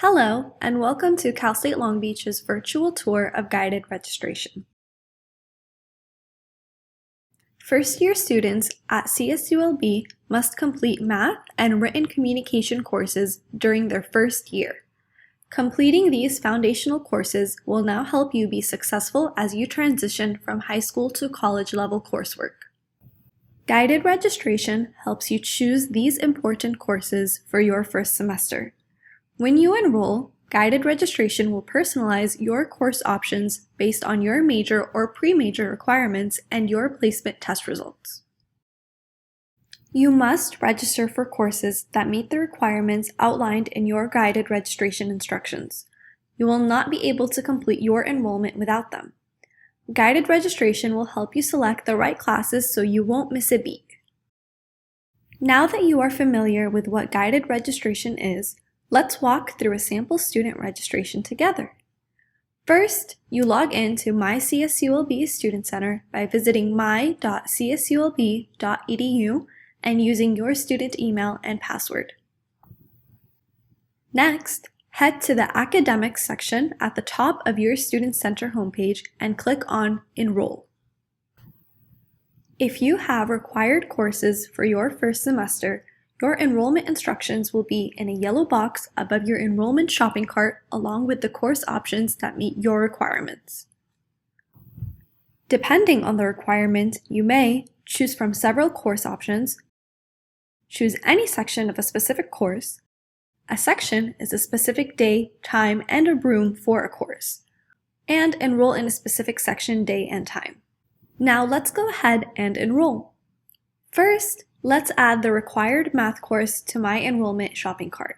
Hello, and welcome to Cal State Long Beach's virtual tour of guided registration. First-year students at CSULB must complete math and written communication courses during their first year. Completing these foundational courses will now help you be successful as you transition from high school to college-level coursework. Guided registration helps you choose these important courses for your first semester. When you enroll, guided registration will personalize your course options based on your major or pre-major requirements and your placement test results. You must register for courses that meet the requirements outlined in your guided registration instructions. You will not be able to complete your enrollment without them. Guided registration will help you select the right classes so you won't miss a beat. Now that you are familiar with what guided registration is, let's walk through a sample student registration together. First, you log in to My CSULB Student Center by visiting my.csulb.edu and using your student email and password. Next, head to the Academics section at the top of your Student Center homepage and click on Enroll. If you have required courses for your first semester, your enrollment instructions will be in a yellow box above your enrollment shopping cart along with the course options that meet your requirements. Depending on the requirement, you may choose from several course options, choose any section of a specific course. A section is a specific day, time, and a room for a course, and enroll in a specific section, day, and time. Now let's go ahead and enroll. First, let's add the required math course to my enrollment shopping cart.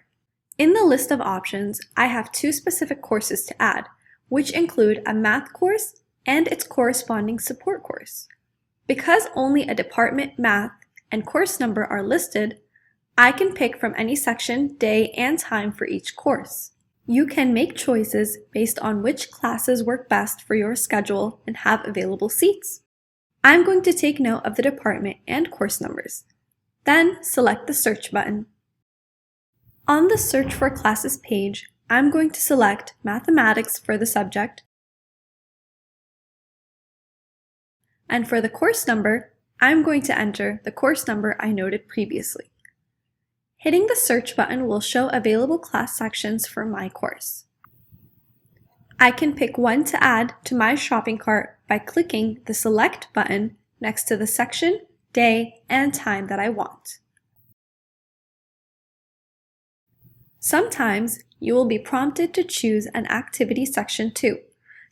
In the list of options, I have two specific courses to add, which include a math course and its corresponding support course. Because only a department math and course number are listed, I can pick from any section, day, and time for each course. You can make choices based on which classes work best for your schedule and have available seats. I'm going to take note of the department and course numbers. Then select the Search button. On the Search for Classes page, I'm going to select Mathematics for the subject, and for the course number, I'm going to enter the course number I noted previously. Hitting the Search button will show available class sections for my course. I can pick one to add to my shopping cart by clicking the Select button next to the section, day, and time that I want. Sometimes you will be prompted to choose an activity section too,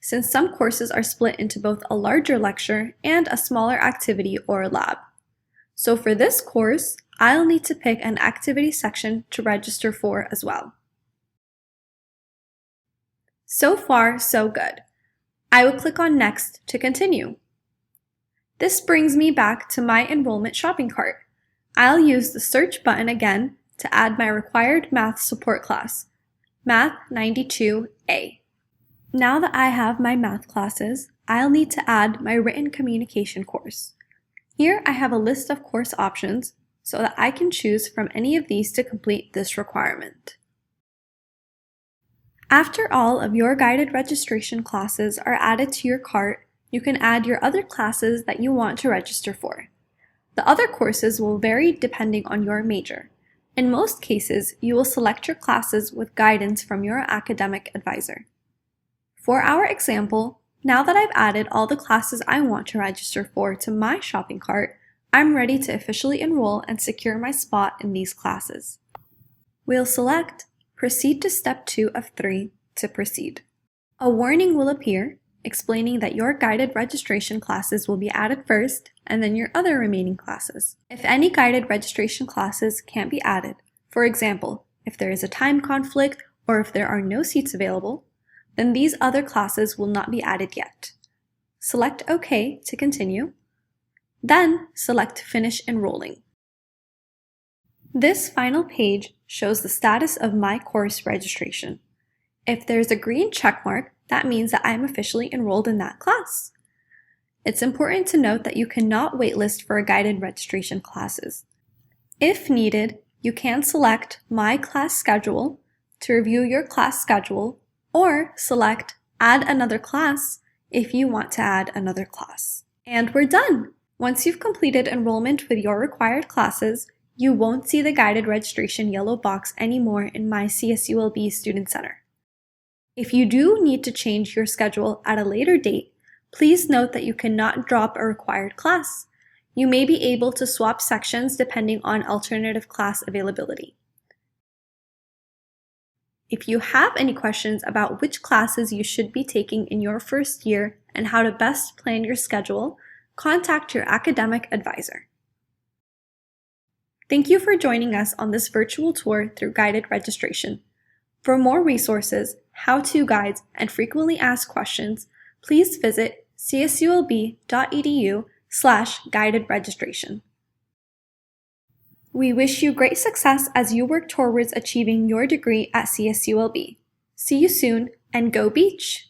since some courses are split into both a larger lecture and a smaller activity or lab. So for this course, I'll need to pick an activity section to register for as well. So far, so good. I will click on Next to continue. This brings me back to my enrollment shopping cart. I'll use the Search button again to add my required math support class, Math 92A. Now that I have my math classes, I'll need to add my written communication course. Here I have a list of course options so that I can choose from any of these to complete this requirement. After all of your guided registration classes are added to your cart, you can add your other classes that you want to register for. The other courses will vary depending on your major. In most cases, you will select your classes with guidance from your academic advisor. For our example, now that I've added all the classes I want to register for to my shopping cart, I'm ready to officially enroll and secure my spot in these classes. We'll select Proceed to Step 2 of 3 to proceed. A warning will appear explaining that your guided registration classes will be added first and then your other remaining classes. If any guided registration classes can't be added, for example, if there is a time conflict or if there are no seats available, then these other classes will not be added yet. Select OK to continue, then select Finish Enrolling. This final page shows the status of my course registration. If there's a green check mark, that means that I'm officially enrolled in that class. It's important to note that you cannot waitlist for guided registration classes. If needed, you can select My Class Schedule to review your class schedule, or select Add another class if you want to add another class. And we're done! Once you've completed enrollment with your required classes, you won't see the guided registration yellow box anymore in My CSULB Student Center. If you do need to change your schedule at a later date, please note that you cannot drop a required class. You may be able to swap sections depending on alternative class availability. If you have any questions about which classes you should be taking in your first year and how to best plan your schedule, contact your academic advisor. Thank you for joining us on this virtual tour through guided registration. For more resources, how-to guides, and frequently asked questions, please visit csulb.edu/guided registration. We wish you great success as you work towards achieving your degree at CSULB. See you soon, and go Beach!